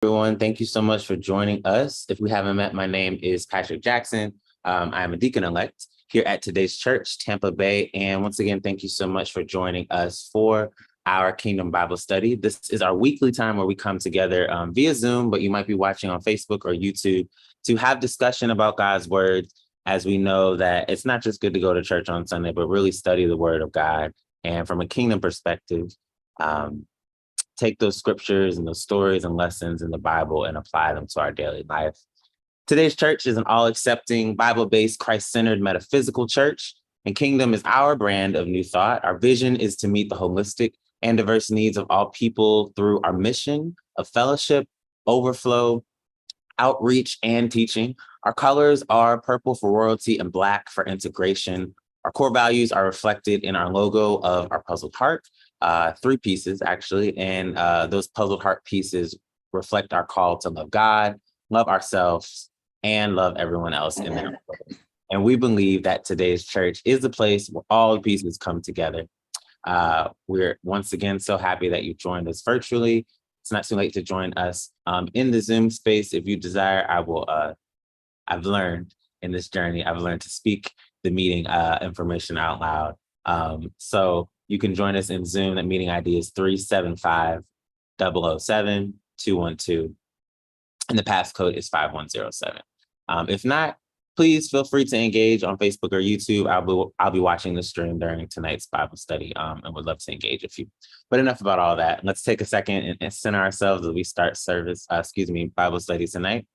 Everyone, thank you so much for joining us. If we haven't met, my name is Patrick Jackson. I'm a deacon-elect here at Today's Church, Tampa Bay. And once again, thank you so much for joining us for our Kingdom Bible Study. This is our weekly time where we come together via Zoom, but you might be watching on Facebook or YouTube to have discussion about God's Word, as we know that it's not just good to go to church on Sunday, but really study the Word of God. And from a kingdom perspective, take those scriptures and those stories and lessons in the Bible and apply them to our daily life. Today's church is an all-accepting, Bible-based, Christ-centered, metaphysical church, and Kingdom is our brand of new thought. Our vision is to meet the holistic and diverse needs of all people through our mission of fellowship, overflow, outreach, and teaching. Our colors are purple for royalty and Black for integration. Our core values are reflected in our logo of our puzzled heart, 3 pieces actually, and those puzzled heart pieces reflect our call to love God, love ourselves, and love everyone else in that way. And we believe that Today's Church is the place where all the pieces come together. We're once again so happy that you joined us virtually. It's not too late to join us in the Zoom space if you desire. I've learned in this journey, I've learned to speak the meeting information out loud. So you can join us in Zoom. The meeting ID is 375-007-212. And the passcode is 5107. If not, please feel free to engage on Facebook or YouTube. I'll be watching the stream during tonight's Bible study and would love to engage with you. But enough about all that. Let's take a second and center ourselves as we start Bible study tonight.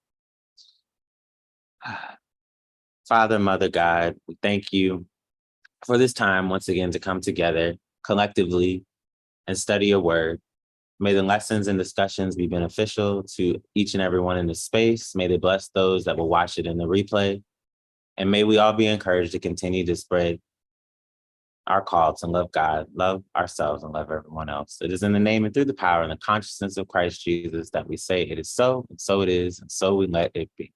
Father, Mother, God, we thank you for this time once again to come together collectively and study your word. May the lessons and discussions be beneficial to each and everyone in this space. May they bless those that will watch it in the replay. And may we all be encouraged to continue to spread our call to love God, love ourselves, and love everyone else. It is in the name and through the power and the consciousness of Christ Jesus that we say it is so, and so it is, and so we let it be.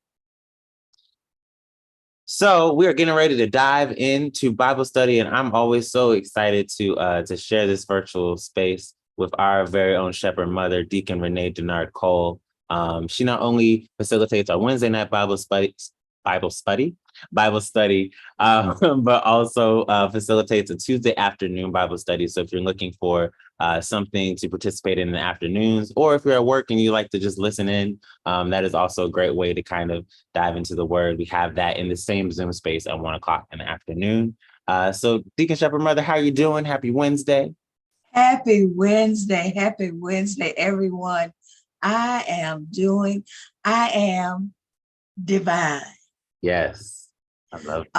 So we are getting ready to dive into Bible study, and I'm always so excited to share this virtual space with our very own shepherd mother, Deacon Renee Denard Cole. She not only facilitates our Wednesday night Bible study, but also facilitates a Tuesday afternoon Bible study. So if you're looking for something to participate in the afternoons, or if you're at work and you like to just listen in, that is also a great way to kind of dive into the word. We have that in the same Zoom space at 1:00 in the afternoon. So Deacon Shepherd Mother, how are you doing? Happy Wednesday. Happy Wednesday, everyone. I am divine. Yes, I love it.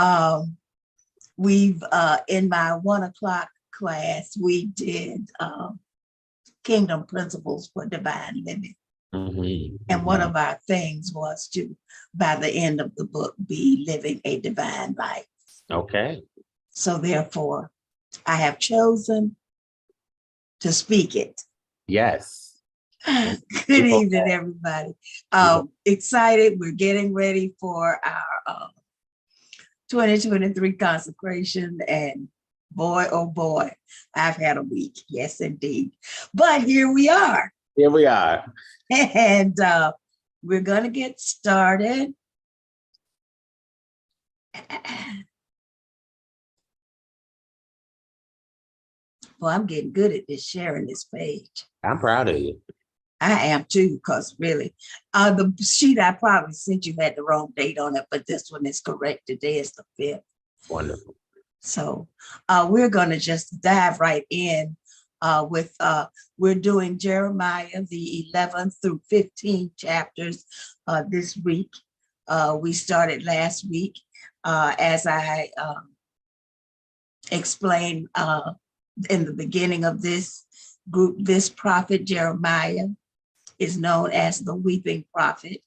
We've, in my 1:00 class, we did Kingdom Principles for Divine Living. Mm-hmm. And one of our things was to, by the end of the book, be living a divine life. Okay. So therefore, I have chosen to speak it. Yes. Good evening, everybody. Excited. We're getting ready for our 2023 consecration. And boy, oh boy, I've had a week. Yes, indeed. But here we are. Here we are. And we're going to get started. Well, I'm getting good at this, sharing this page. I'm proud of you. I am too, because really, the sheet I probably sent you had the wrong date on it, but this one is correct. Today is the 5th. Wonderful. So we're going to just dive right in with, we're doing Jeremiah, the 11th through 15th chapters this week. We started last week, as I explained in the beginning of this group. This prophet Jeremiah is known as the weeping prophet,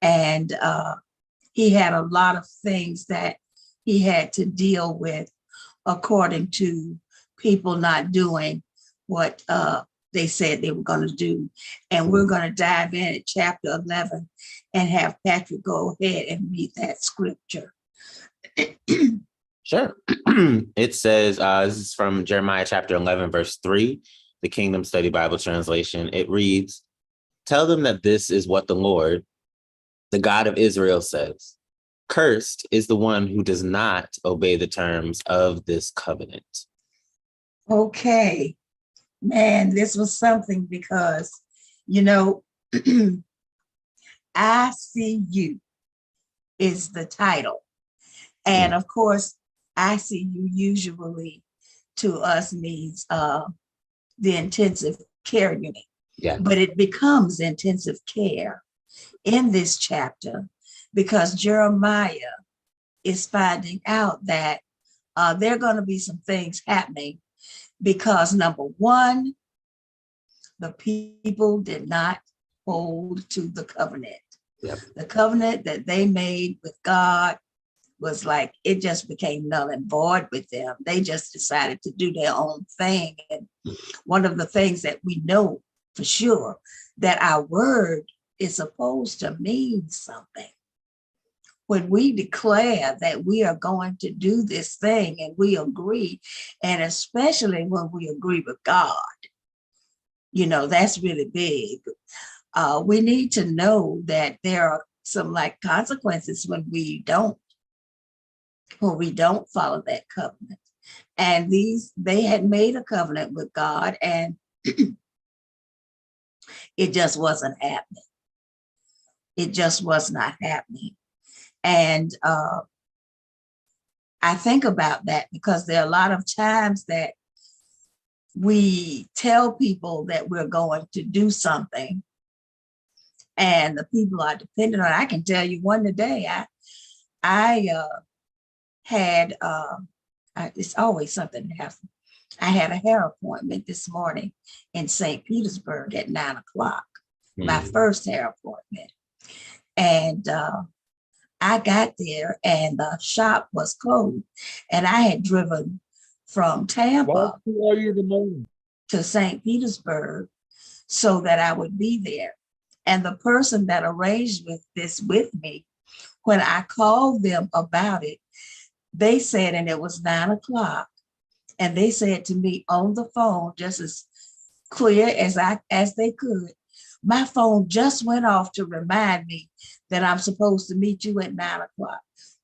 and he had a lot of things that he had to deal with according to people not doing what they said they were going to do. And we're going to dive in at chapter 11 and have Patrick go ahead and read that scripture. Sure. It says, this is from Jeremiah chapter 11, verse 3, the Kingdom Study Bible translation. It reads, Tell them that this is what the Lord, the God of Israel, says. Cursed is the one who does not obey the terms of this covenant. Okay, man, this was something because, I see you is the title. And of course, I see you usually to us means the intensive care unit. Yeah. But it becomes intensive care in this chapter because Jeremiah is finding out that there are going to be some things happening because number one, the people did not hold to the covenant. Yep. The covenant that they made with God was like, it just became null and void with them. They just decided to do their own thing. And one of the things that we know for sure, that our word is supposed to mean something. When we declare that we are going to do this thing and we agree, and especially when we agree with God, that's really big. We need to know that there are some consequences when we don't follow that covenant. And they had made a covenant with God and it just wasn't happening. It just was not happening. And I think about that because there are a lot of times that we tell people that we're going to do something and the people are dependent on it. I can tell you one today, I had, it's always something that happens. I had a hair appointment this morning in St. Petersburg at 9:00, my first hair appointment. And I got there and the shop was closed. And I had driven from Tampa to St. Petersburg so that I would be there. And the person that arranged with me, when I called them about it, they said, and it was 9:00, and they said to me on the phone, just as clear as they could, my phone just went off to remind me that I'm supposed to meet you at 9:00.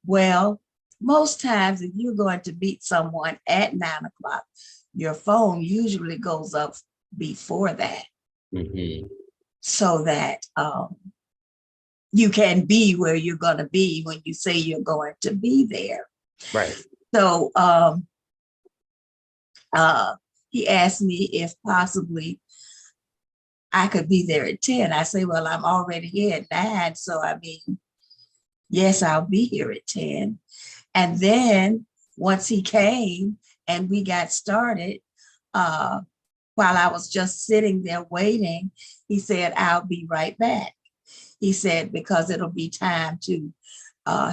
Well, most times if you're going to meet someone at 9:00, your phone usually goes up before that. So that you can be where you're going to be when you say you're going to be there. Right. So he asked me if possibly I could be there at 10. I say, well, I'm already here at 9. So, yes, I'll be here at 10. And then once he came and we got started, while I was just sitting there waiting, he said, I'll be right back. He said, because it'll be time to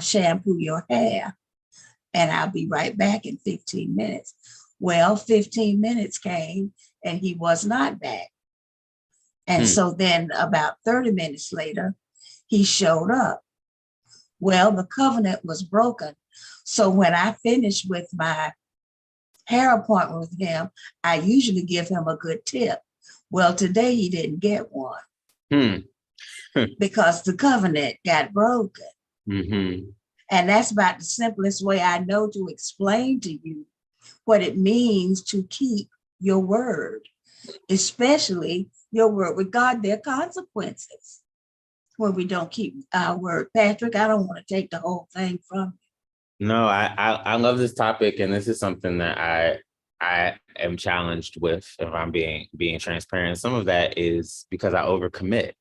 shampoo your hair. And I'll be right back in 15 minutes. Well, 15 minutes came and he was not back. And so then about 30 minutes later, he showed up. Well, the covenant was broken. So when I finished with my hair appointment with him, I usually give him a good tip. Well, today he didn't get one because the covenant got broken. And that's about the simplest way I know to explain to you what it means to keep your word, especially your word with God. There are consequences when we don't keep our word. Patrick, I don't want to take the whole thing from you. No, I love this topic, and this is something that I am challenged with, if I'm being transparent. Some of that is because I overcommit.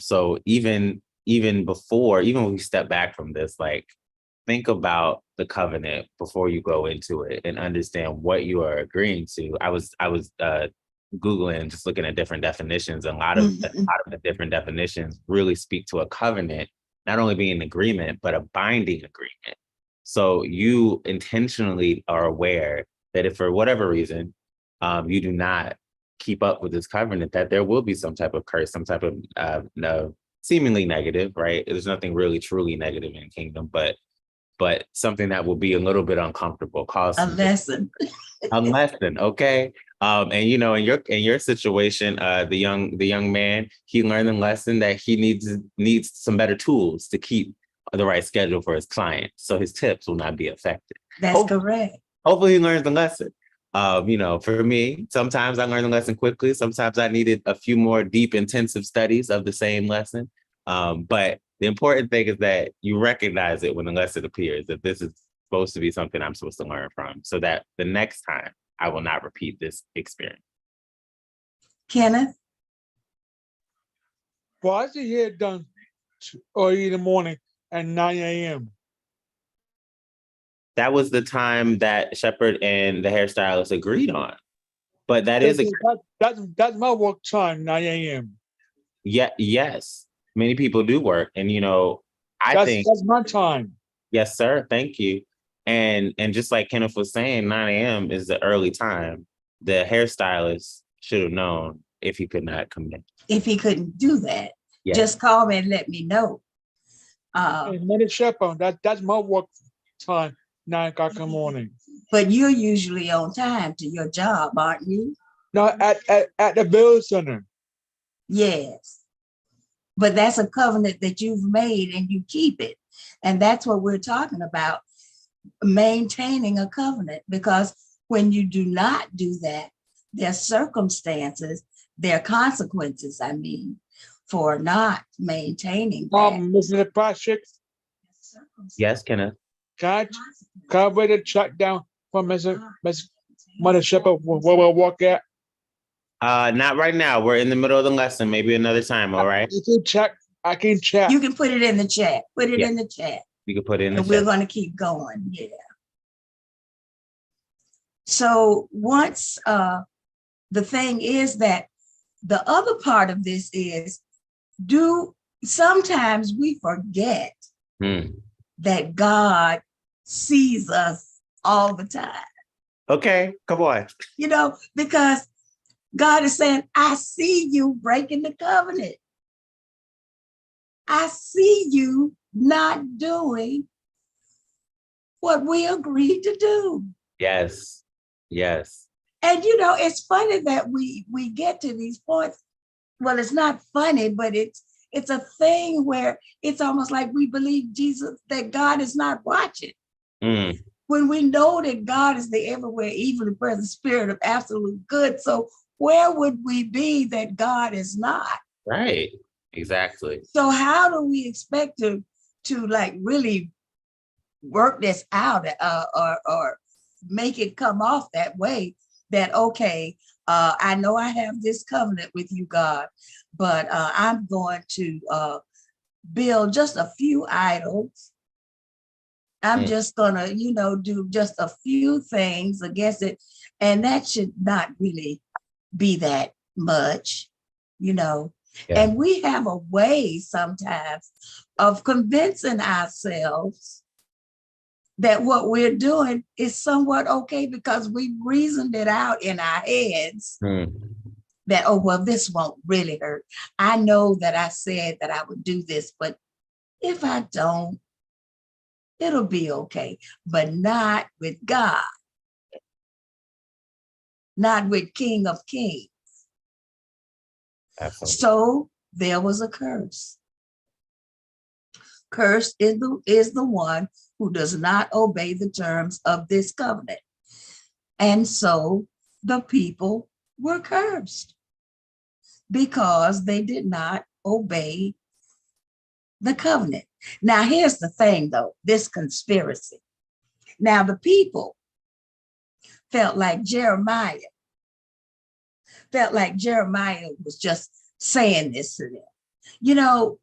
So even when we step back from this, think about the covenant before you go into it and understand what you are agreeing to. I was Googling, just looking at different definitions. A lot of the different definitions really speak to a covenant, not only being an agreement, but a binding agreement. So you intentionally are aware that if for whatever reason you do not keep up with this covenant, that there will be some type of curse, some type of seemingly negative, right? There's nothing really truly negative in the kingdom, but something that will be a little bit uncomfortable, cause a lesson. A lesson, okay? And in your situation, the young man, he learned a lesson that he needs some better tools to keep the right schedule for his client, so his tips will not be affected. That's correct. Hopefully, he learns the lesson. For me, sometimes I learn the lesson quickly. Sometimes I needed a few more deep, intensive studies of the same lesson. But the important thing is that you recognize it when the lesson appears, that this is supposed to be something I'm supposed to learn from, so that the next time I will not repeat this experience. Kenneth? Why is your hair done early in the morning at 9 a.m.? That was the time that Shepard and the hairstylist agreed on. But that's my work time, 9 a.m. Yeah, yes. Many people do work. And I think that's my time. Yes, sir. Thank you. And just like Kenneth was saying, 9 a.m. is the early time. The hairstylist should have known if he could not come in. If he couldn't do that, Yes. just call me and let me know. Hey, Shepard, that's my work time, 9 o'clock in the morning. But you're usually on time to your job, aren't you? No, at the Bill Center. Yes. But that's a covenant that you've made and you keep it. And that's what we're talking about, maintaining a covenant, because when you do not do that, there are circumstances, there are consequences, for not maintaining that. Mr. Patrick? Yes, Kenneth. Can I write a check down for Mr. Mother Shepard where we'll walk at? Not right now. We're in the middle of the lesson. Maybe another time, all right? I can check. You can put it in the chat. Put it in the chat. You can put it in the and chat. We're going to keep going. Yeah. So once the thing is that the other part of this is, sometimes we forget that God sees us all the time. Okay, come on. Because God is saying, I see you breaking the covenant. I see you not doing what we agreed to do. Yes, yes. And it's funny that we get to these points. Well, it's not funny, but it's a thing where it's almost like we believe that God is not watching. When we know that God is the everywhere, even the present spirit of absolute good. So where would we be that God is not? Right, exactly. So how do we expect to really work this out or make it come off that way? That, okay, I know I have this covenant with you, God, but I'm going to build just a few idols. I'm just gonna, do just a few things against it. And that should not really be that much, Yeah. And we have a way sometimes of convincing ourselves that what we're doing is somewhat okay because we reasoned it out in our heads that, oh, well, this won't really hurt. I know that I said that I would do this, but if I don't, it'll be okay, but not with God, not with King of Kings. Absolutely. So there was a curse. Cursed is the one who does not obey the terms of this covenant. And so the people were cursed because they did not obey the covenant. Now, here's the thing, though, this conspiracy. Now, the people felt like Jeremiah was just saying this to them.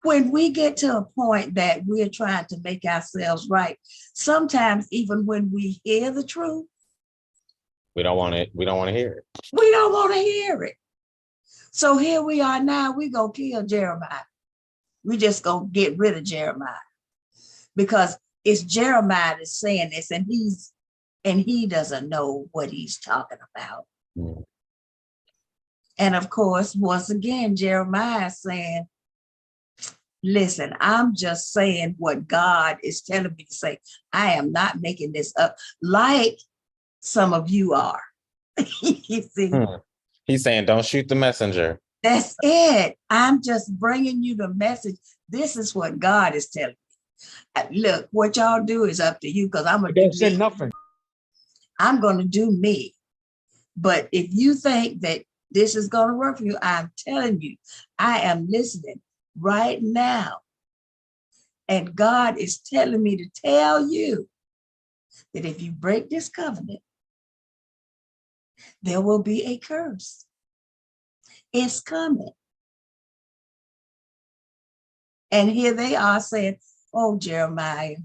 When we get to a point that we're trying to make ourselves right, sometimes even when we hear the truth, we don't want to hear it. We don't want to hear it. So here we are now, we're going to kill Jeremiah. We just going to get rid of Jeremiah because it's Jeremiah that's saying this and he doesn't know what he's talking about. And of course, once again, Jeremiah is saying, listen, I'm just saying what God is telling me to say. I am not making this up like some of you are. You see, He's saying, don't shoot the messenger. that's it. I'm just bringing you the message. This is what God is telling me. Look, what y'all do is up to you, because I'm going to Don't do say me. nothing. I'm going to do me. But if you think that this is going to work for you, I'm telling you, I am listening right now. And God is telling me to tell you that if you break this covenant, there will be a curse. It's coming. And here they are saying, oh, Jeremiah,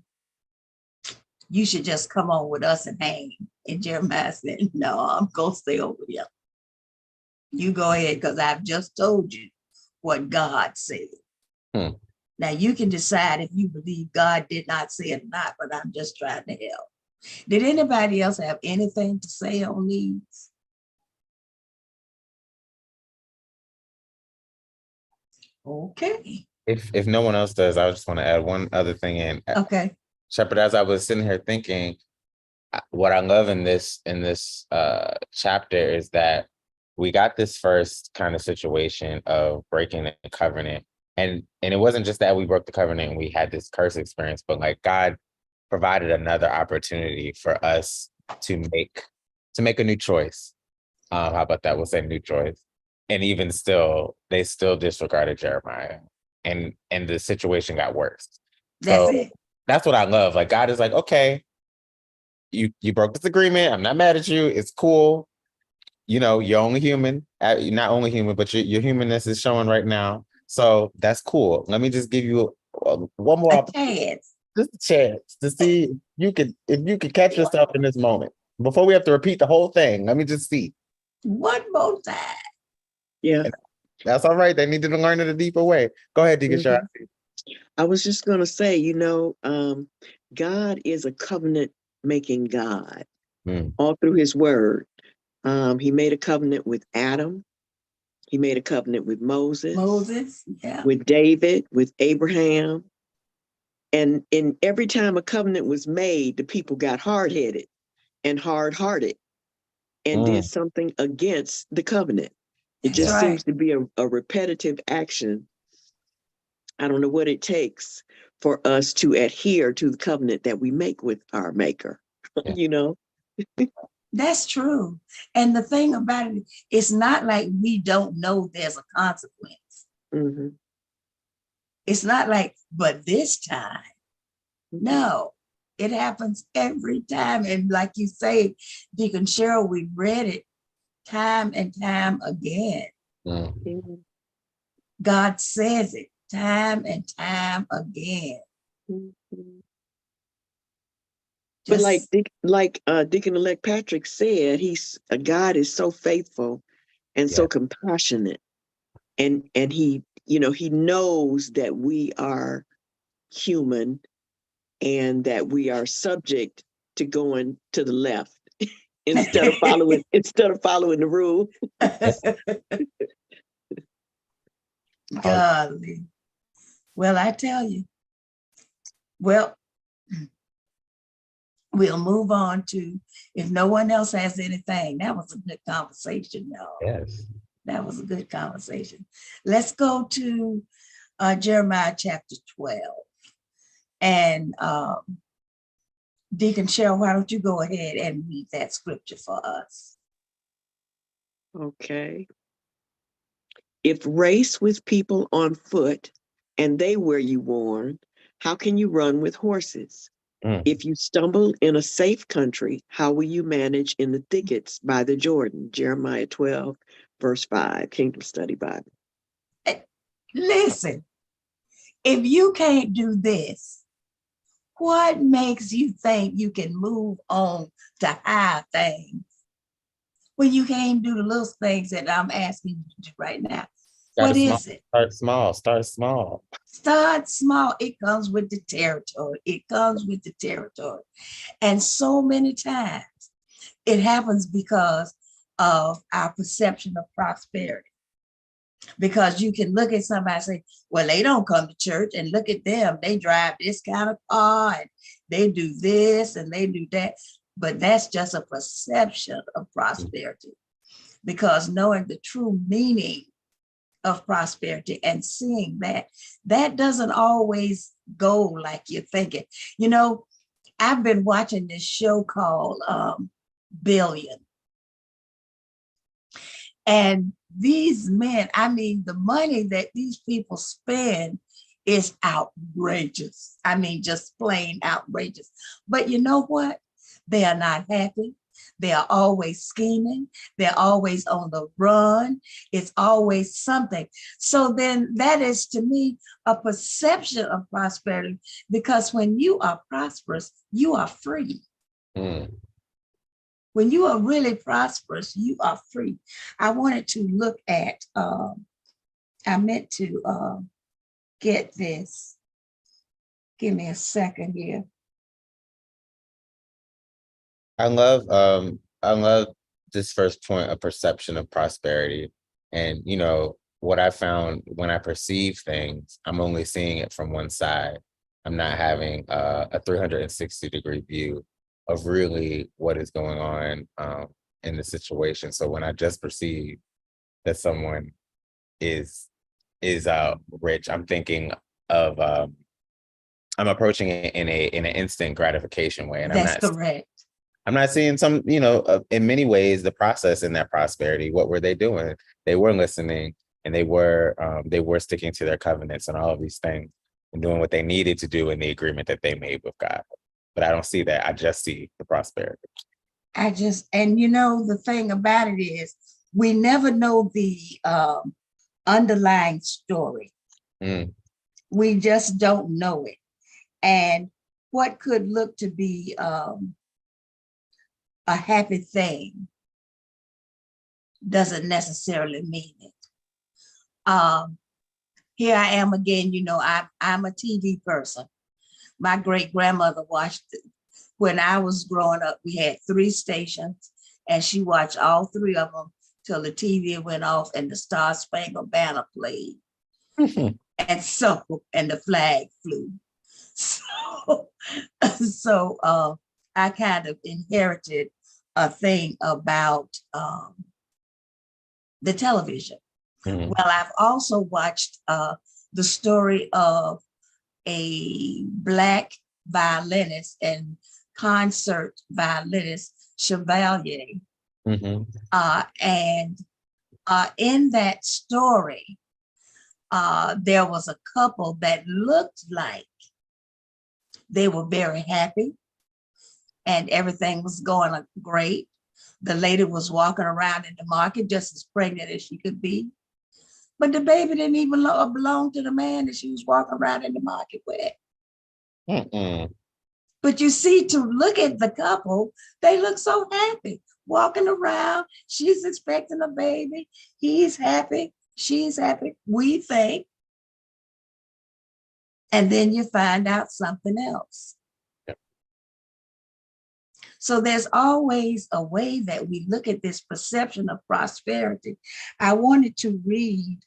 you should just come on with us and hang. And Jeremiah said, no, I'm going to stay over here. You go ahead, because I've just told you what God said. Now you can decide if you believe God did not say it or not, but I'm just trying to help. Did anybody else have anything to say on these? Okay. If no one else does, I just want to add one other thing in. Okay. Shepherd, as I was sitting here thinking, what I love in this chapter is that we got this first kind of situation of breaking the covenant. And it wasn't just that we broke the covenant and we had this curse experience, but like God provided another opportunity for us to make a new choice. How about that? We'll say new choice. And even still, they still disregarded Jeremiah, and the situation got worse. That's So it. that's what I love. Like God is like, okay, you broke this agreement. I'm not mad at you. It's cool. You know, you're only human. You're not only human, but your humanness is showing right now. So that's cool. Let me just give you one more opportunity, just a chance to see if you could catch yourself in this moment before we have to repeat the whole thing. Let me just see. One more time. Yeah. And that's all right. They needed to learn it a deeper way. Go ahead, Deacon Shara. I was just going to say, God is a covenant making God all through his word. He made a covenant with Adam. He made a covenant with Moses, yeah. with David, with Abraham. And every time a covenant was made, the people got hard-headed and hard-hearted and did something against the covenant. It just seems to be a repetitive action. I don't know what it takes for us to adhere to the covenant that we make with our maker, That's true. And the thing about it, it's not like we don't know there's a consequence. Mm-hmm. It's not like, but this time, no, it happens every time. And like you say, Deacon Cheryl, we read it time and time again. Mm-hmm. God says it time and time again. Mm-hmm. But like Deacon-elect Patrick said, God is so faithful and so compassionate, and he he knows that we are human and that we are subject to going to the left instead of following the rule. Golly. Well, I tell you. Well, we'll move on to, if no one else has anything. That was a good conversation, y'all. Yes. That was a good conversation. Let's go to Jeremiah chapter 12. And Deacon Cheryl, why don't you go ahead and read that scripture for us? Okay. If race with people on foot and they wear you worn, how can you run with horses? If you stumble in a safe country, how will you manage in the thickets by the Jordan? Jeremiah 12, verse 5, Kingdom Study Bible. Listen, if you can't do this, what makes you think you can move on to higher things when you can't do the little things that I'm asking you to do right now? What is it? Start small. Start small. Start small. It comes with the territory. It comes with the territory. And so many times it happens because of our perception of prosperity. Because you can look at somebody and say, well, they don't come to church, and look at them. They drive this kind of car and they do this and they do that. but that's just a perception of prosperity, because knowing the true meaning of prosperity and seeing that doesn't always go like you're thinking. You know, I've been watching this show called Billion. And these men, I mean, the money that these people spend is outrageous. I mean, just plain outrageous. But you know what? They are not happy. They are always scheming. They're always on the run. It's always something. So then that is, to me, a perception of prosperity, because when you are prosperous, you are free. Mm. When you are really prosperous, you are free. I wanted to look at, I meant to get this. Give me a second here. I love this first point of perception of prosperity. And you know, what I found when I perceive things, I'm only seeing it from one side. I'm not having a 360-degree view of really what is going on in the situation. So when I just perceive that someone is rich, I'm thinking of I'm approaching it in an instant gratification way, and That's correct. I'm not seeing some, you know, in many ways, the process in that prosperity. What were they doing? They were listening, and they were sticking to their covenants and all of these things, and doing what they needed to do in the agreement that they made with God. But I don't see that. I just see the prosperity. And you know, the thing about it is, we never know the underlying story. Mm. We just don't know it. And what could look to be a happy thing doesn't necessarily mean it. Here I am again, you know, I'm a TV person. My great grandmother watched it. When I was growing up, we had 3 stations, and she watched all 3 of them till the TV went off and the Star Spangled Banner played. And the flag flew. So I kind of inherited a thing about the television. Mm. Well, I've also watched the story of a Black violinist and concert violinist, Chevalier. Mm-hmm. And in that story, there was a couple that looked like they were very happy and everything was going great. The lady was walking around in the market just as pregnant as she could be. But the baby didn't even belong to the man that she was walking around in the market with. Mm-mm. But you see, to look at the couple, they look so happy, walking around. She's expecting a baby. He's happy. She's happy, we think. And then you find out something else. Yep. So there's always a way that we look at this perception of prosperity. I wanted to read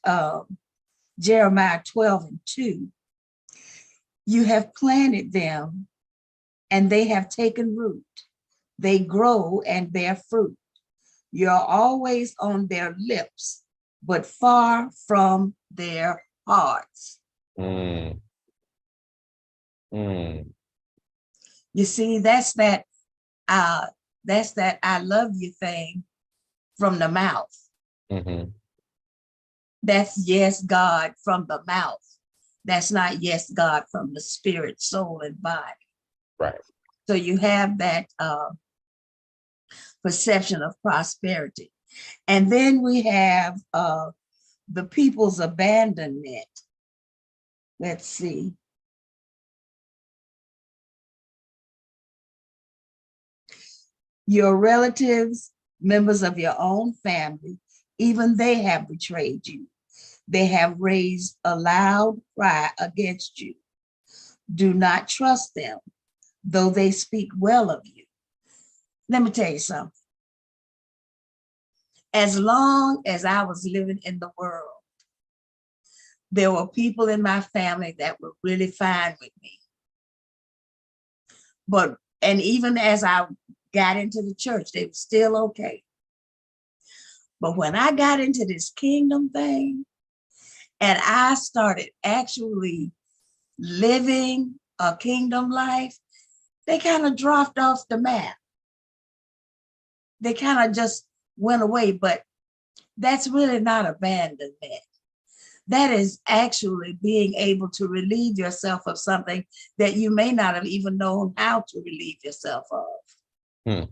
Jeremiah 12:2. You have planted them, and they have taken root. They grow and bear fruit. You're always on their lips, but far from their hearts. Mm. Mm. You see, that's that I love you thing from the mouth. Mm-hmm. That's yes, God from the mouth. That's not yes, God from the spirit, soul, and body. Right. So you have that perception of prosperity. And then we have the people's abandonment. Let's see. Your relatives, members of your own family, even they have betrayed you. They have raised a loud cry against you. Do not trust them, though they speak well of you. Let me tell you something. As long as I was living in the world, there were people in my family that were really fine with me. And even as I got into the church, they were still okay. But when I got into this kingdom thing and I started actually living a kingdom life, they kind of dropped off the map. They kind of just went away, but that's really not abandonment. That is actually being able to relieve yourself of something that you may not have even known how to relieve yourself of.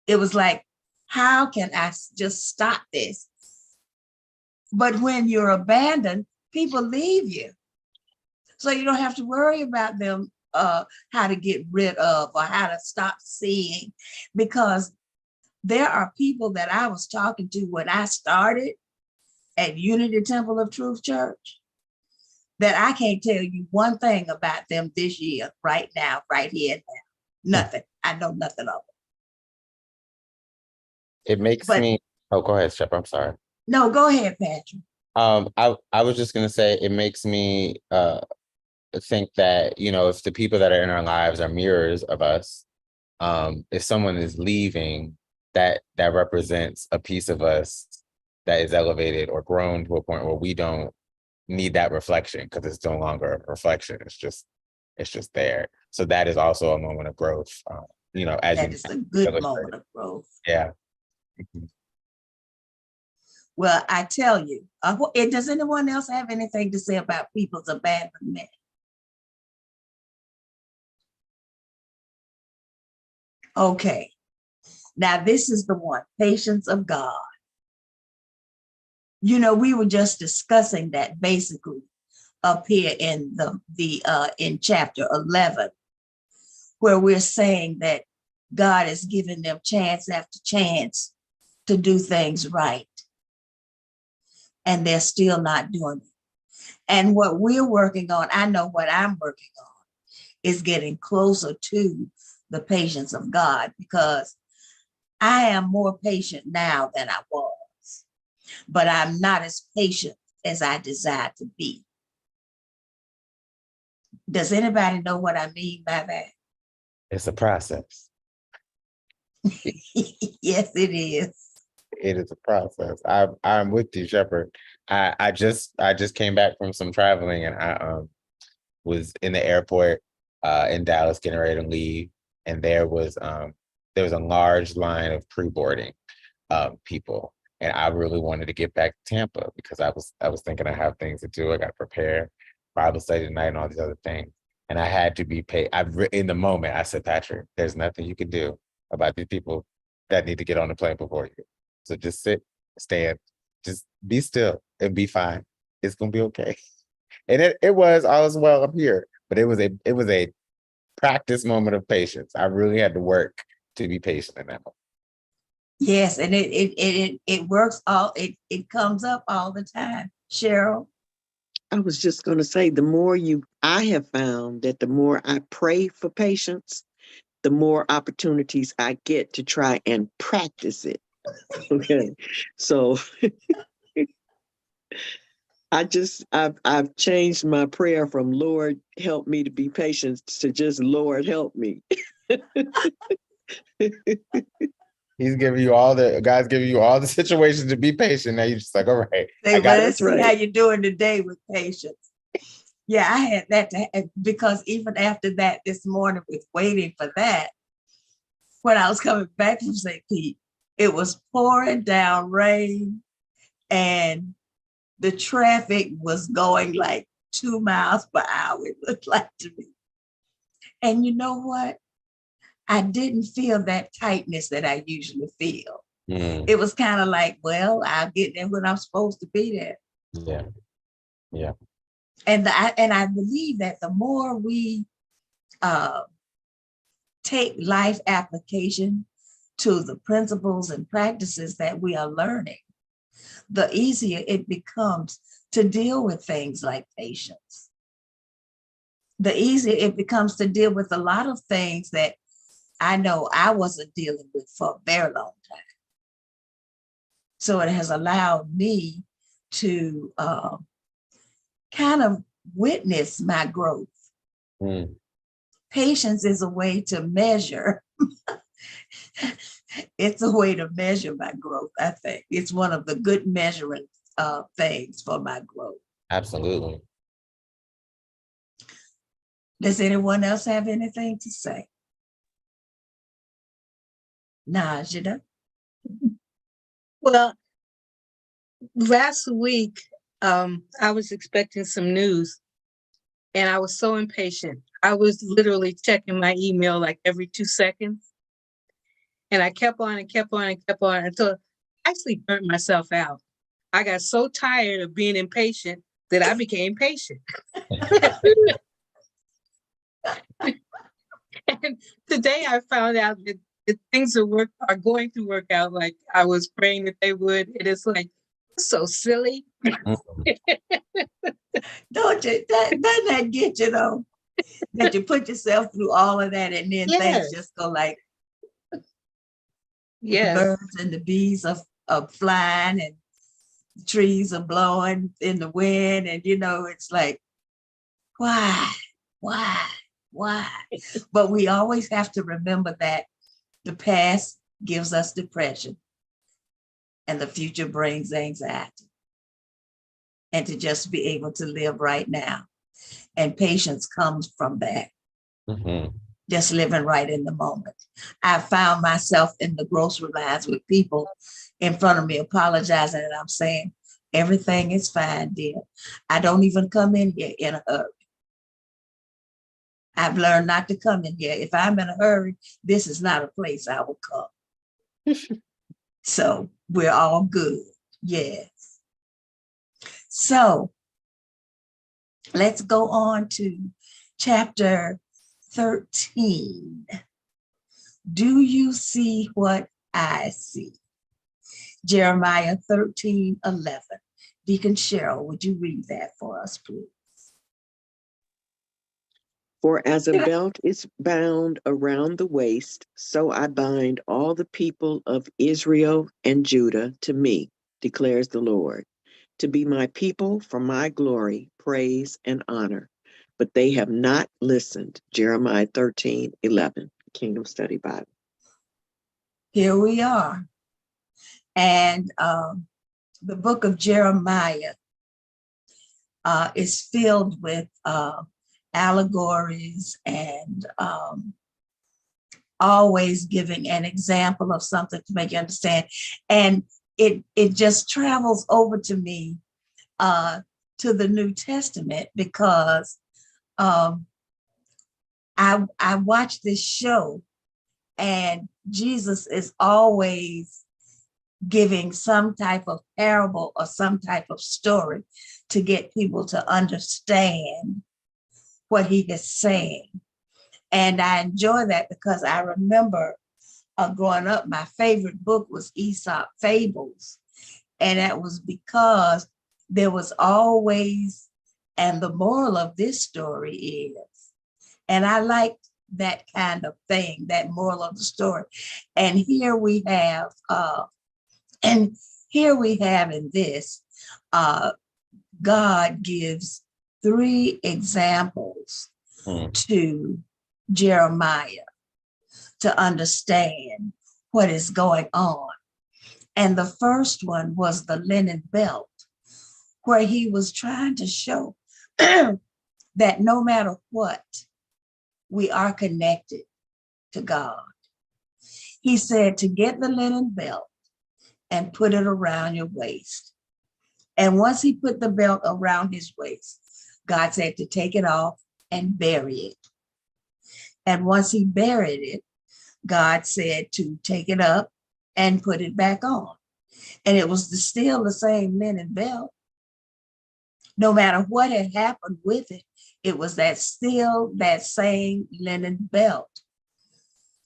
It was like, how can I just stop this? But when you're abandoned, people leave you. So you don't have to worry about them, how to get rid of or how to stop seeing, because there are people that I was talking to when I started at Unity Temple of Truth Church that I can't tell you one thing about them this year, right now, right here and now. Nothing. I know nothing of it. It makes But- me, oh, go ahead, Shep, I'm sorry. No, go ahead, Patrick. I was just gonna say, it makes me think that, you know, if the people that are in our lives are mirrors of us, if someone is leaving, that represents a piece of us that is elevated or grown to a point where we don't need that reflection, because it's no longer a reflection. It's just there. So that is also a moment of growth. You know, as That you is a good illustrated. moment of growth. Yeah. Well, I tell you, does anyone else have anything to say about people's abandonment? Okay. Now, this is the one, patience of God. You know, we were just discussing that basically up here in in chapter 11, where we're saying that God is giving them chance after chance to do things right. And they're still not doing it. And what we're working on, I know what I'm working on, is getting closer to the patience of God, because I am more patient now than I was, but I'm not as patient as I desire to be. Does anybody know what I mean by that? It's a process. Yes, it is. It is a process. I'm with you, Shepherd. I just came back from some traveling, and I was in the airport in Dallas getting ready to leave, and there was a large line of pre-boarding people, and I really wanted to get back to Tampa because I was thinking I have things to do. I got to prepare Bible study tonight and all these other things, and I had to be paid. In the moment, I said, Patrick, there's nothing you can do about these people that need to get on the plane before you. So just sit, stand, just be still and be fine. It's gonna be okay. And it was, all was well up here, but it was a practice moment of patience. I really had to work to be patient in that moment. Yes, and it works it comes up all the time. Cheryl? I was just going to say, I have found that the more I pray for patience, the more opportunities I get to try and practice it. Okay. So I've changed my prayer from Lord help me to be patient to just Lord help me. God's giving you all the situations to be patient. Now you're just like, all right. Let's see how you're doing today with patience. Yeah, I had that because even after that this morning with waiting for that, when I was coming back from St. Pete, it was pouring down rain and the traffic was going like 2 miles per hour, it looked like to me. And you know what? I didn't feel that tightness that I usually feel. It was kind of like, well, I'll get there when I'm supposed to be there. Yeah. Yeah. And I believe that the more we take life application to the principles and practices that we are learning, the easier it becomes to deal with things like patience. The easier it becomes to deal with a lot of things that I know I wasn't dealing with for a very long time. So it has allowed me to kind of witness my growth. Patience is a way to measure It's a way to measure my growth, I think. It's one of the good measuring things for my growth. Absolutely. Does anyone else have anything to say? Najida? Well, last week, I was expecting some news and I was so impatient. I was literally checking my email like every 2 seconds. And I kept on and kept on and kept on until I actually burnt myself out. I got so tired of being impatient that I became patient. And today I found out that things are going to work out like I was praying that they would. It is like, so silly. Don't you, doesn't that get you though? That you put yourself through all of that and then Yes. things just go like the Yes. birds and the bees are flying and the trees are blowing in the wind. And it's like, why? But we always have to remember that the past gives us depression and the future brings anxiety. And to just be able to live right now. And patience comes from that. Mm-hmm. Just living right in the moment. I found myself in the grocery lines with people in front of me apologizing, and I'm saying, everything is fine, dear. I don't even come in here in a hurry. I've learned not to come in here. If I'm in a hurry, this is not a place I will come. So we're all good. Yes. So let's go on to chapter 13. Do you see what I see? Jeremiah 13:11. Deacon Cheryl, would you read that for us, please? For as a belt is bound around the waist, so I bind all the people of Israel and Judah to me, declares the Lord, to be my people for my glory, praise, and honor. But they have not listened. Jeremiah 13:11, Kingdom Study Bible. Here we are. And the book of Jeremiah is filled with allegories and always giving an example of something to make you understand. And it just travels over to me to the New Testament because I watch this show and Jesus is always giving some type of parable or some type of story to get people to understand what he is saying. And I enjoy that because I remember growing up, my favorite book was Aesop Fables. And that was because there was always, and the moral of this story is, and I liked that kind of thing, that moral of the story. And here we have, in this, God gives 3 examples to Jeremiah to understand what is going on. And the first one was the linen belt, where he was trying to show that no matter what, we are connected to God. He said to get the linen belt and put it around your waist. And once he put the belt around his waist, God said to take it off and bury it. And once he buried it, God said to take it up and put it back on. And it was still the same linen belt. No matter what had happened with it, it was that same linen belt.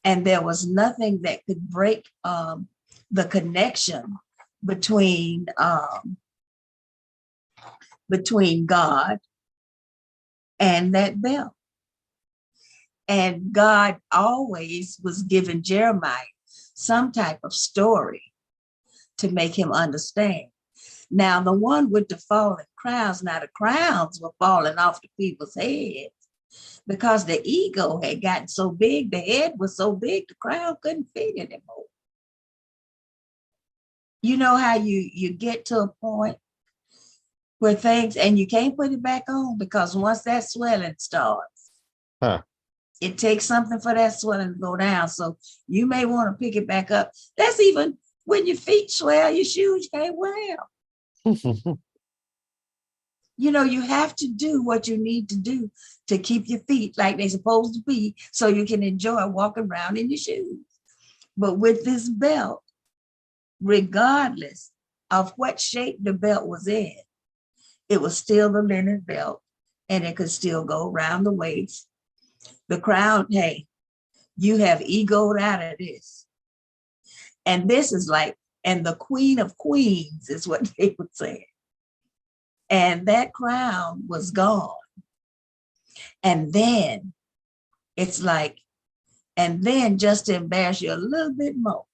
And there was nothing that could break the connection between God and that belt. And God always was giving Jeremiah some type of story to make him understand. Now, the one with the falling crowns, now the crowns were falling off the people's heads, because the ego had gotten so big, the head was so big, the crown couldn't fit anymore. You know how you get to a point where things, and you can't put it back on, because once that swelling starts, it takes something for that swelling to go down. So you may want to pick it back up. That's even when your feet swell, your shoes can't wear them. You know, you have to do what you need to do to keep your feet like they're supposed to be, so you can enjoy walking around in your shoes. But with this belt, regardless of what shape the belt was in, it was still the linen belt, and it could still go around the waist. The crown, hey, you have egoed out of this. And this is like, and the queen of queens is what they would say. And that crown was gone. And then it's like, and then just to embarrass you a little bit more,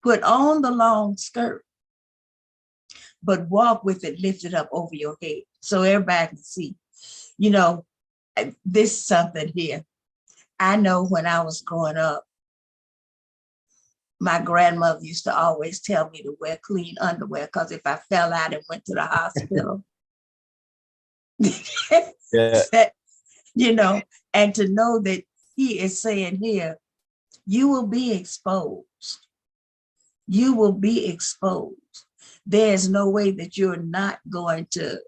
put on the long skirt, but walk with it lifted up over your head so everybody can see. You know, this is something here. I know when I was growing up, my grandmother used to always tell me to wear clean underwear, because if I fell out and went to the hospital, you know, and to know that he is saying here, you will be exposed. You will be exposed. There's no way that you're not going to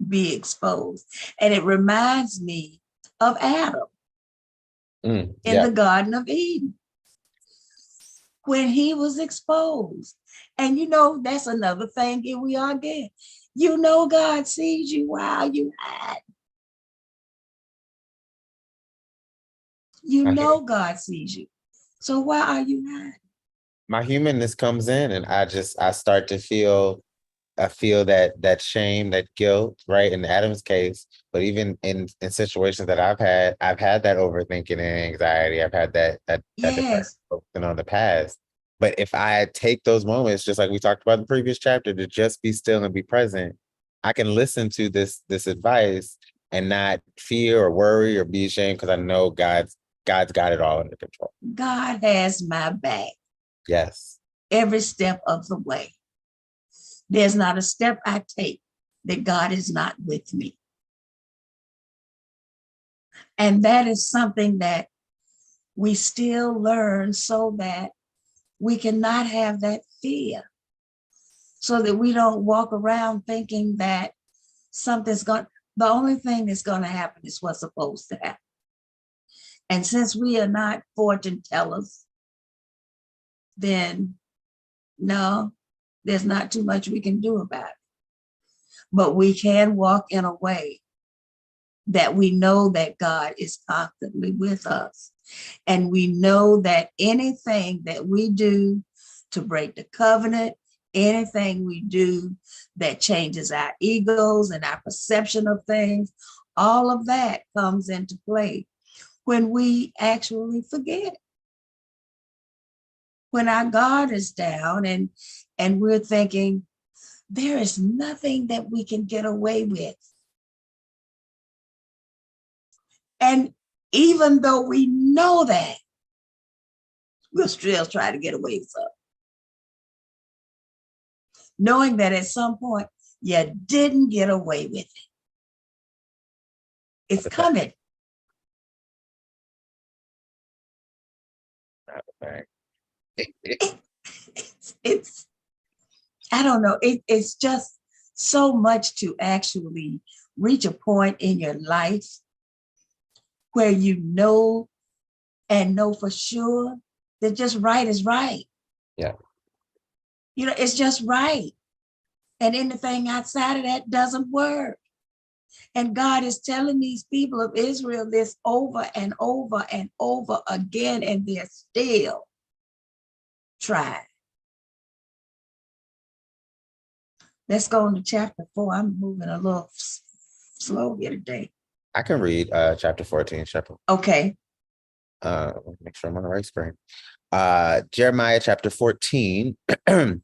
be exposed. And it reminds me of Adam in the Garden of Eden, when he was exposed. And you know, that's another thing, here we are again. You know, God sees you while you hide. You know God sees you. So why are you hiding? My humanness comes in, and I start to feel, I feel that shame, that guilt, right? In Adam's case, but even in situations that I've had that overthinking and anxiety. I've had that Yes. focusing on the past. But if I take those moments, just like we talked about in the previous chapter, to just be still and be present, I can listen to this advice and not fear or worry or be ashamed, because I know God's got it all under control. God has my back. Yes. Every step of the way. There's not a step I take that God is not with me. And that is something that we still learn, so that we cannot have that fear, so that we don't walk around thinking that the only thing that's going to happen is what's supposed to happen. And since we are not fortune tellers, then no, there's not too much we can do about it. But we can walk in a way that we know that God is constantly with us. And we know that anything that we do to break the covenant, anything we do that changes our egos and our perception of things, all of that comes into play when we actually forget. When our guard is down and we're thinking, there is nothing that we can get away with. And even though we know that, we'll still try to get away with something. Knowing that at some point, you didn't get away with it. It's coming. It's I don't know. It's just so much to actually reach a point in your life where you know and know for sure that just right is right. Yeah. You know, it's just right. And anything outside of that doesn't work. And God is telling these people of Israel this over and over and over again, and they're still trying. Let's go into chapter 4. I'm moving a little slow here today. I can read chapter 14. Okay. Make sure I'm on the right screen. Jeremiah chapter 14, from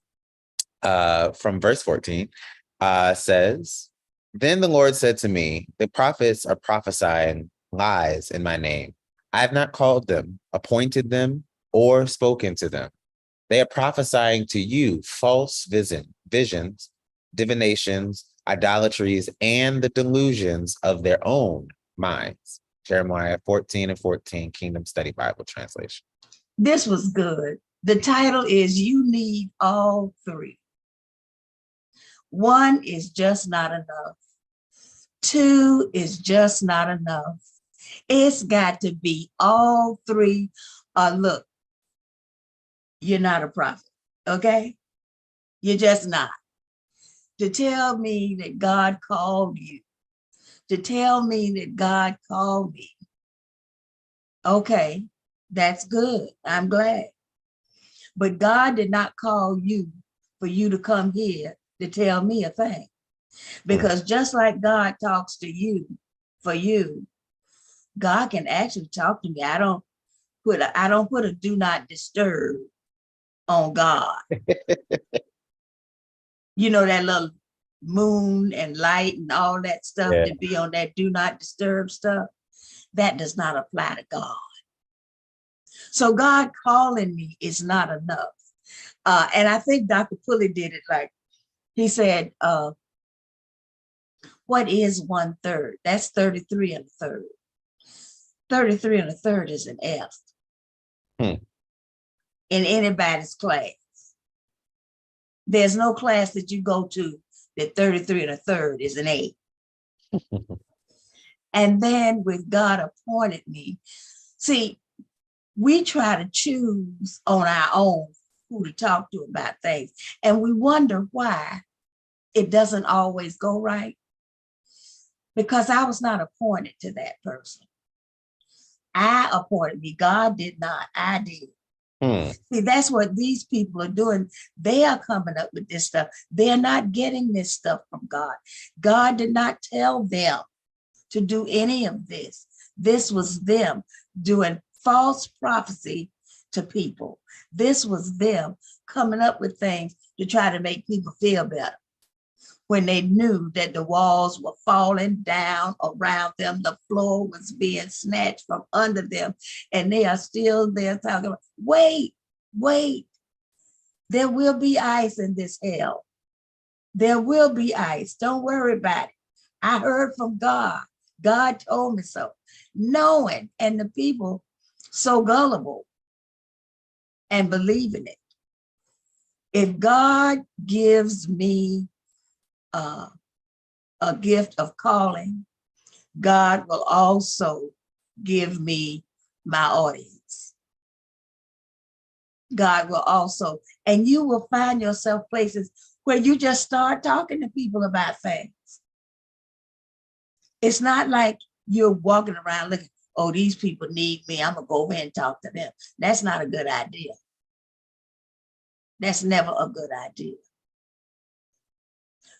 verse 14, says, Then the Lord said to me, the prophets are prophesying lies in my name. I have not called them, appointed them, or spoken to them. They are prophesying to you false visions, divinations, idolatries, and the delusions of their own minds. Jeremiah 14:14, Kingdom Study Bible Translation. This was good. The title is You Need All Three. One is just not enough. Two is just not enough. It's got to be all three. Look, you're not a prophet, okay? You're just not. To tell me that God called you, to tell me that God called me, okay, that's good. I'm glad. But God did not call you for you to come here to tell me a thing. Because just like God talks to you for you, God can actually talk to me. I don't put a do not disturb on God. You know, that little moon and light and all that stuff Yeah. to be on that do not disturb stuff, that does not apply to God. So God calling me is not enough. And I think Dr. Pulley did it like, he said, what is 1/3? That's 33 1/3. 33 1/3 is an F in anybody's class. There's no class that you go to that 33 1/3 is an A. And then with God appointed me, see, we try to choose on our own who to talk to about things. And we wonder why it doesn't always go right. Because I was not appointed to that person. I appointed me. God did not. I did. See, that's what these people are doing. They are coming up with this stuff. They're not getting this stuff from God. God did not tell them to do any of this. This was them doing false prophecy to people. This was them coming up with things to try to make people feel better. When they knew that the walls were falling down around them, the floor was being snatched from under them, and they are still there talking about, wait, there will be ice in this hell. There will be ice. Don't worry about it. I heard from God. God told me so. Knowing, and the people so gullible and believing it. If God gives me a gift of calling, God will also give me my audience. God will also, and you will find yourself places where you just start talking to people about things. It's not like you're walking around looking, oh, these people need me, I'm gonna go over and talk to them. That's not a good idea. That's never a good idea.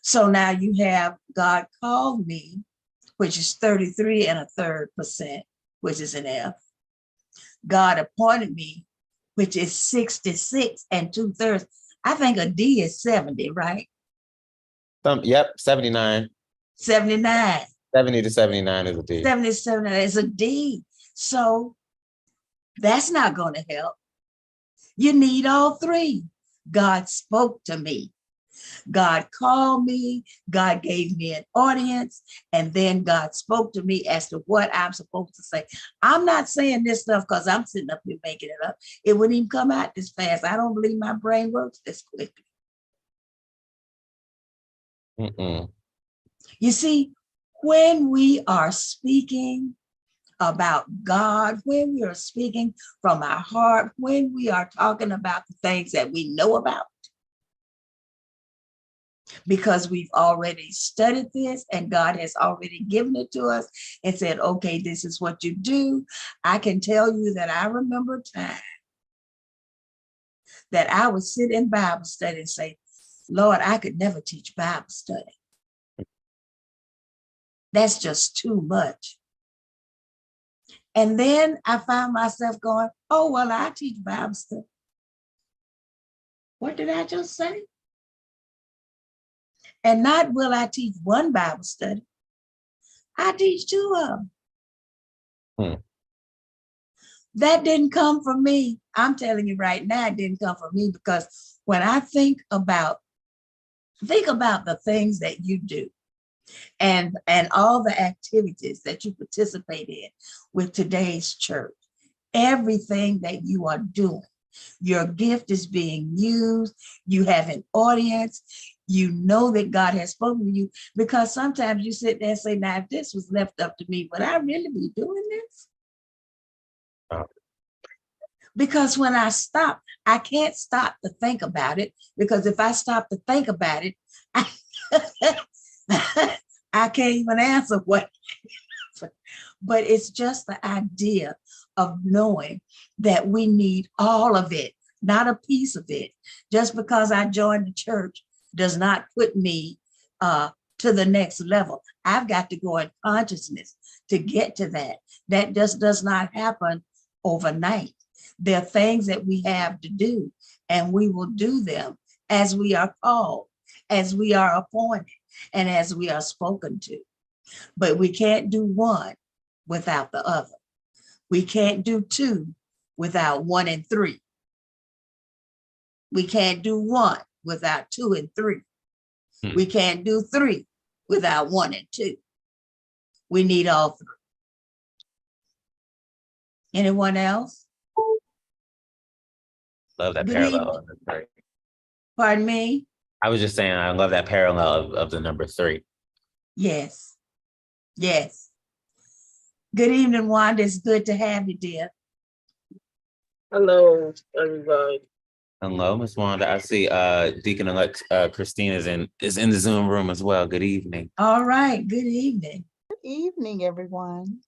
So now you have God called me, which is 33 1/3%, which is an F. God appointed me, which is 66 2/3. I think a D is 70, right? Yep, 79. 79. 70 to 79 is a D. 77 is a D. So that's not going to help. You need all three. God spoke to me. God called me, God gave me an audience, and then God spoke to me as to what I'm supposed to say. I'm not saying this stuff because I'm sitting up here making it up. It wouldn't even come out this fast. I don't believe my brain works this quickly. You see, when we are speaking about God, when we are speaking from our heart, when we are talking about the things that we know about, because we've already studied this and God has already given it to us and said, okay, this is what you do. I can tell you that I remember a time that I would sit in Bible study and say, Lord, I could never teach Bible study. That's just too much. And then I found myself going, oh, well, I teach Bible study. What did I just say? And not will I teach one Bible study. I teach 2 of them. That didn't come from me. I'm telling you right now, it didn't come from me, because when I think about the things that you do and all the activities that you participate in with today's church, everything that you are doing, your gift is being used, you have an audience, you know that God has spoken to you, because sometimes you sit there and say, now, if this was left up to me, would I really be doing this? Because when I stop, I can't stop to think about it, because if I stop to think about it, I can't even answer what. But it's just the idea of knowing that we need all of it, not a piece of it. Just because I joined the church does not put me to the next level. I've got to go in consciousness to get to that. That just does not happen overnight. There are things that we have to do, and we will do them as we are called, as we are appointed, and as we are spoken to. But we can't do one without the other. We can't do 2 without 1 and 3. We can't do 1 without 2 and 3. We can't do 3 without 1 and 2. We need all 3. Anyone else? Love that Good parallel. evening. Pardon me? I was just saying, I love that parallel of the number 3. Yes. Yes. Good evening, Wanda. It's good to have you, dear. Hello, everybody. Hello, Miss Wanda. I see Deacon-elect Christine is in the Zoom room as well. Good evening. All right. Good evening. Good evening, everyone.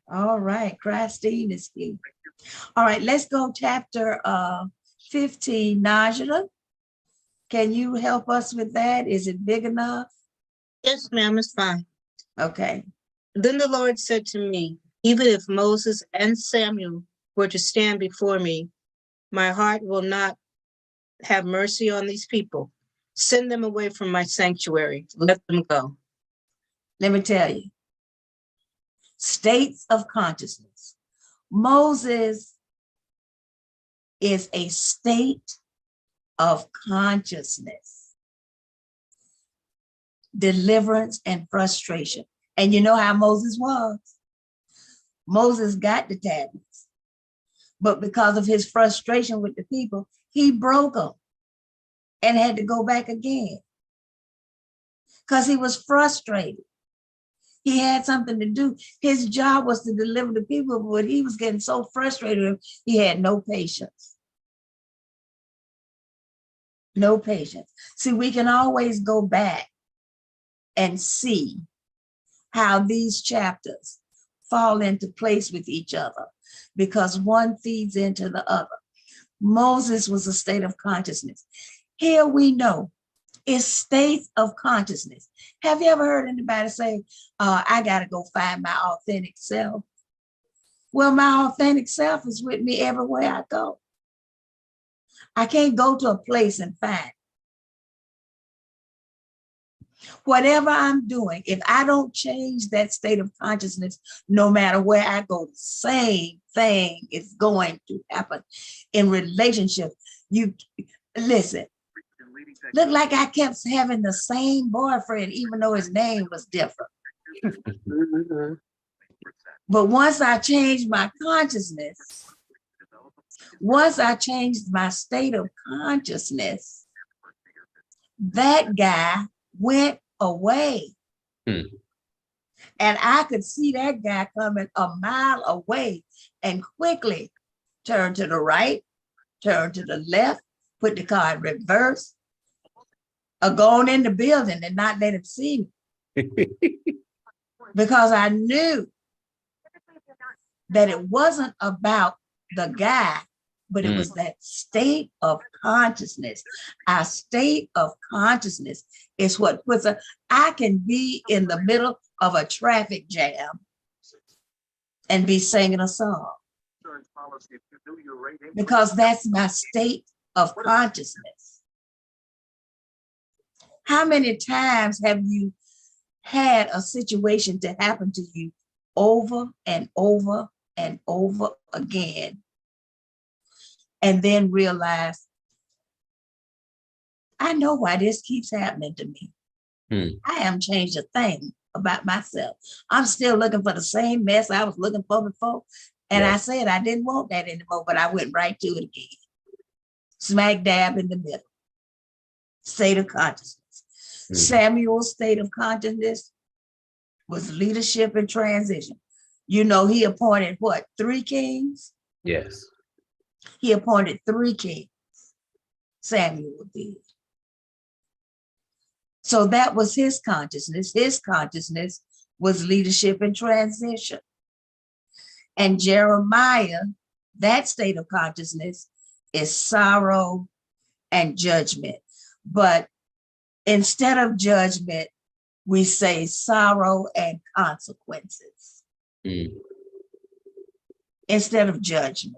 All right. Christine is here. All right. Let's go chapter 15. Najla, can you help us with that? Is it big enough? Yes, ma'am, it's fine. Okay. Then the Lord said to me, even if Moses and Samuel were to stand before me, my heart will not have mercy on these people. Send them away from my sanctuary. Let them go. Let me tell you. States of consciousness. Moses is a state of consciousness. Deliverance and frustration. And you know how Moses was? Moses got the tablets, but because of his frustration with the people, he broke them and had to go back again because he was frustrated. He had something to do. His job was to deliver the people, but he was getting so frustrated, he had no patience. No patience. See, we can always go back and see how these chapters fall into place with each other because one feeds into the other. Moses was a state of consciousness. Here we know it's states of consciousness. Have you ever heard anybody say, I got to go find my authentic self? Well, my authentic self is with me everywhere I go. I can't go to a place and find it. Whatever I'm doing, if I don't change that state of consciousness, no matter where I go, the same thing is going to happen in relationships. You listen, look like I kept having the same boyfriend, even though his name was different. But once I changed my consciousness, once I changed my state of consciousness, that guy went away. And I could see that guy coming a mile away and quickly turn to the right, turn to the left, put the car in reverse, or go on in the building and not let him see me. Because I knew that it wasn't about the guy, but it was that state of consciousness. Our state of consciousness is what puts us. I can be in the middle of a traffic jam and be singing a song because that's my state of consciousness. How many times have you had a situation to happen to you over and over and over again, and then realize, I know why this keeps happening to me. I haven't changed a thing about myself. I'm still looking for the same mess I was looking for before. And I said I didn't want that anymore, but I went right to it again. Smack dab in the middle. State of consciousness. Samuel's state of consciousness was leadership and transition. You know, he appointed what, 3 kings? Yes. He appointed 3 kings. Samuel did. So that was his consciousness. His consciousness was leadership and transition. And Jeremiah, that state of consciousness is sorrow and judgment. But instead of judgment, we say sorrow and consequences. Instead of judgment,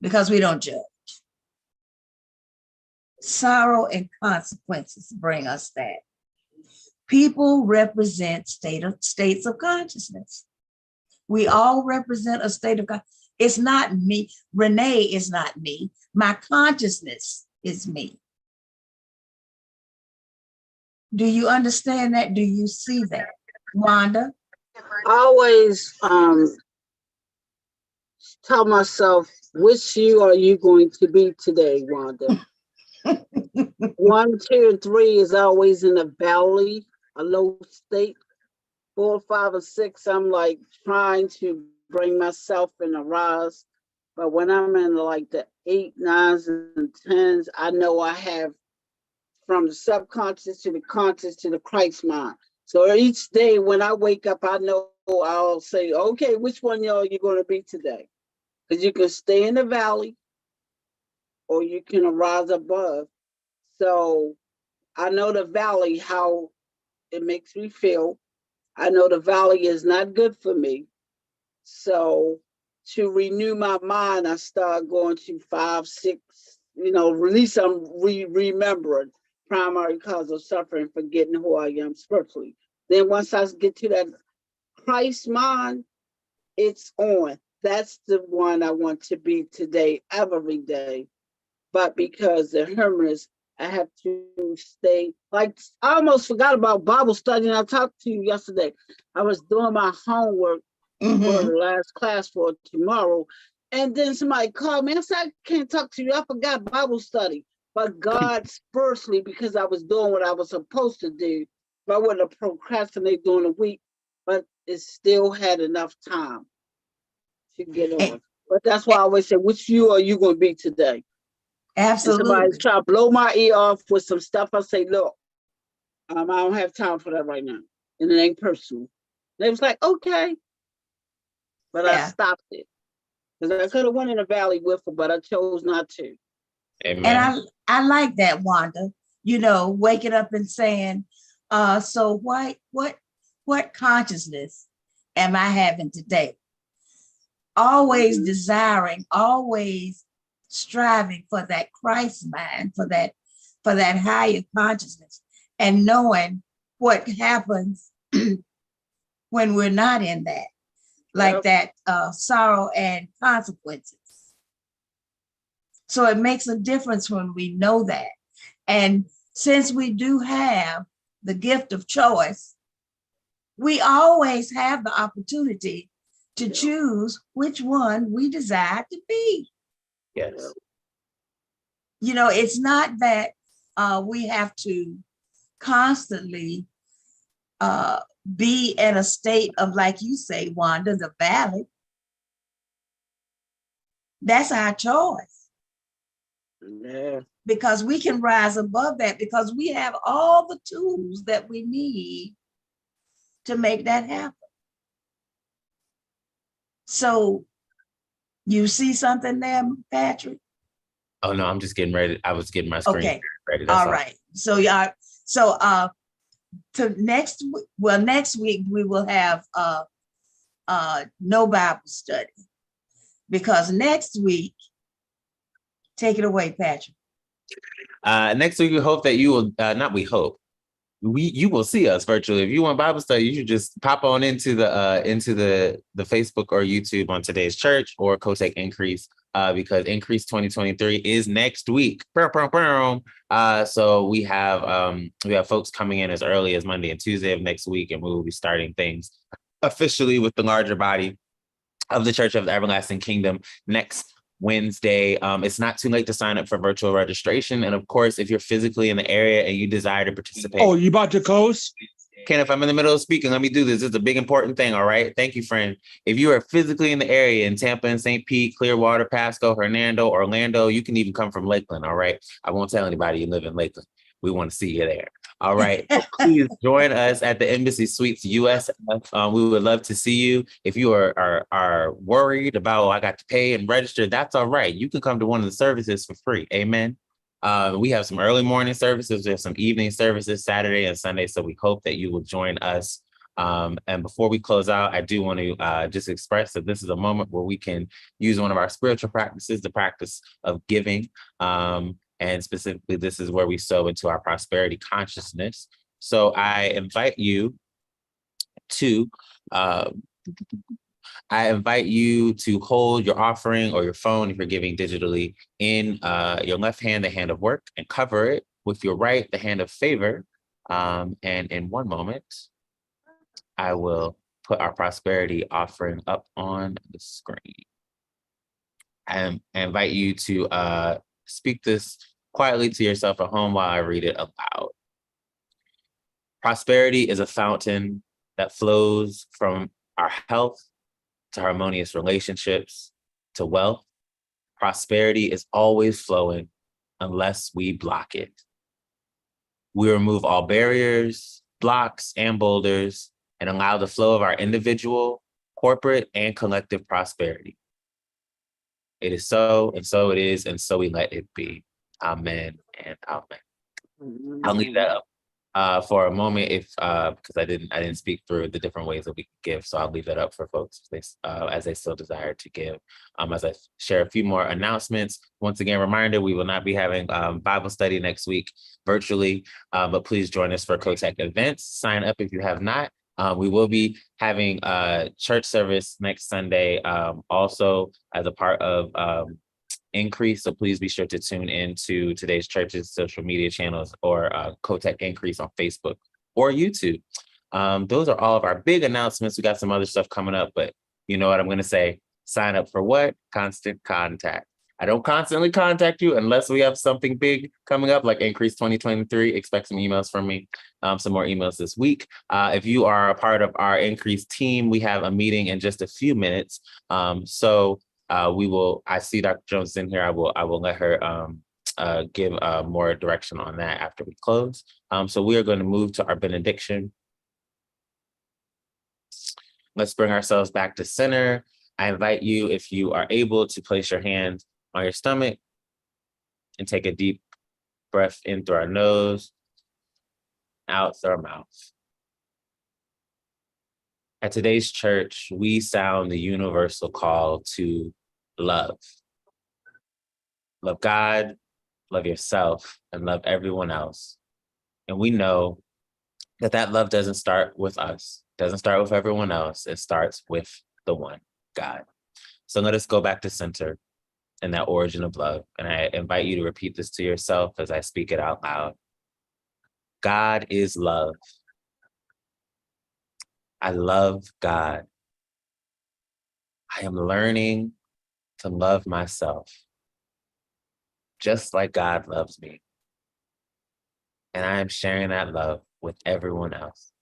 because we don't judge. Sorrow and consequences bring us that. People represent states of consciousness. We all represent a state of consciousness. It's not me. Renee is not me. My consciousness is me. Do you understand that? Do you see that? Wanda? I always tell myself, which you are you going to be today, Wanda? 1, 2, and 3 is always in a valley, a low state. 4, 5, and 6, I'm like trying to bring myself in a rise. But when I'm in like the 8, 9s, and 10s, I know I have from the subconscious to the conscious to the Christ mind. So each day when I wake up, I know I'll say, okay, which one y'all you going to be today? Because you can stay in the valley or you can rise above. So I know the valley, how it makes me feel. I know the valley is not good for me. So to renew my mind, I start going to 5, 6, at least I'm remembering primary cause of suffering, forgetting who I am spiritually. Then once I get to that Christ mind, it's on. That's the one I want to be today, every day. But because the hermits, I have to stay, like, I almost forgot about Bible study, and I talked to you yesterday. I was doing my homework for the last class for tomorrow, and then somebody called me. I said, I can't talk to you. I forgot Bible study. But God spurred because I was doing what I was supposed to do. But I wouldn't have procrastinated during the week, but it still had enough time to get on. But that's why I always say, which you are you going to be today? Absolutely. And somebody's trying to blow my ear off with some stuff. I say, look, I don't have time for that right now. And it ain't personal. They was like, okay. But I stopped it. Because I could have went in the valley with her, but I chose not to. Amen. And I like that, Wanda, waking up and saying, so what consciousness am I having today? Always desiring, always striving for that Christ mind, for that higher consciousness, and knowing what happens when we're not in that, like that sorrow and consequences. So it makes a difference when we know that. And since we do have the gift of choice, we always have the opportunity to choose which one we desire to be. Yes. It's not that we have to constantly be in a state of, like you say, Wanda, the valley. That's our choice. Yeah. Because we can rise above that, because we have all the tools that we need to make that happen. So you see something there, Patrick? Oh no, I'm just getting ready. I was getting my screen ready. That's all right. So next week we will have no Bible study, because next week, take it away, Patrick. Next week, we hope that you will, not we hope, you will see us virtually. If you want Bible study, you should just pop on into the Facebook or YouTube on Today's Church or Kotek Increase, because Increase 2023 is next week. So we have folks coming in as early as Monday and Tuesday of next week, and we will be starting things officially with the larger body of the Church of the Everlasting Kingdom next Wednesday. It's not too late to sign up for virtual registration. And of course, if you're physically in the area and you desire to participate. Oh, you about to close? Ken, if I'm in the middle of speaking, let me do this. This is a big important thing, all right? Thank you, friend. If you are physically in the area in Tampa and St. Pete, Clearwater, Pasco, Hernando, Orlando, you can even come from Lakeland, all right? I won't tell anybody you live in Lakeland. We want to see you there. All right. Please join us at the Embassy Suites USF. We would love to see you. If you are worried about, I got to pay and register, that's all right. You can come to one of the services for free. Amen. We have some early morning services. We have some evening services, Saturday and Sunday. So we hope that you will join us. And before we close out, I do want to just express that this is a moment where we can use one of our spiritual practices, the practice of giving. And specifically, this is where we sow into our prosperity consciousness. So I invite you to hold your offering or your phone, if you're giving digitally, in your left hand, the hand of work, and cover it with your right, the hand of favor. And in one moment, I will put our prosperity offering up on the screen. I invite you to speak this quietly to yourself at home while I read it aloud. Prosperity is a fountain that flows from our health to harmonious relationships to wealth. Prosperity is always flowing unless we block it. We remove all barriers, blocks, and boulders and allow the flow of our individual, corporate, and collective prosperity. It is so, and so it is, and so we let it be. Amen and amen. I'll leave that up for a moment, because I didn't speak through the different ways that we can give, so I'll leave that up for folks as they still desire to give. As I share a few more announcements, once again, reminder: we will not be having Bible study next week virtually, but please join us for Kotek events. Sign up if you have not. We will be having a church service next Sunday, also as a part of Increase. So please be sure to tune in to Today's Church's social media channels or Kotek Increase on Facebook or YouTube. Those are all of our big announcements. We got some other stuff coming up, but you know what I'm going to say. Sign up for what? Constant contact. I don't constantly contact you unless we have something big coming up like Increase 2023. Expect some emails from me, some more emails this week. If you are a part of our Increase team, we have a meeting in just a few minutes. I see Dr. Jones in here. I will let her give more direction on that after we close. So we are going to move to our benediction. Let's bring ourselves back to center. I invite you, if you are able, to place your hand on your stomach and take a deep breath in through our nose, out through our mouth. At Today's Church, we sound the universal call to love. Love God, love yourself, and love everyone else. And we know that love doesn't start with us, doesn't start with everyone else. It starts with the one, God. So let us go back to center and that origin of love. And I invite you to repeat this to yourself as I speak it out loud. God is love. I love God. I am learning to love myself just like God loves me. And I am sharing that love with everyone else.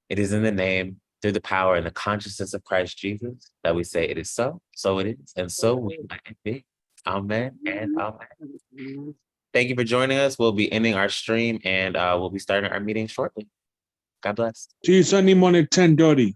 It is in the name, through the power and the consciousness of Christ Jesus that we say it is so it is, and so we let it be. Amen and amen. Thank you for joining us. We'll be ending our stream and we'll be starting our meeting shortly. God bless. See you Sunday morning at 10:30.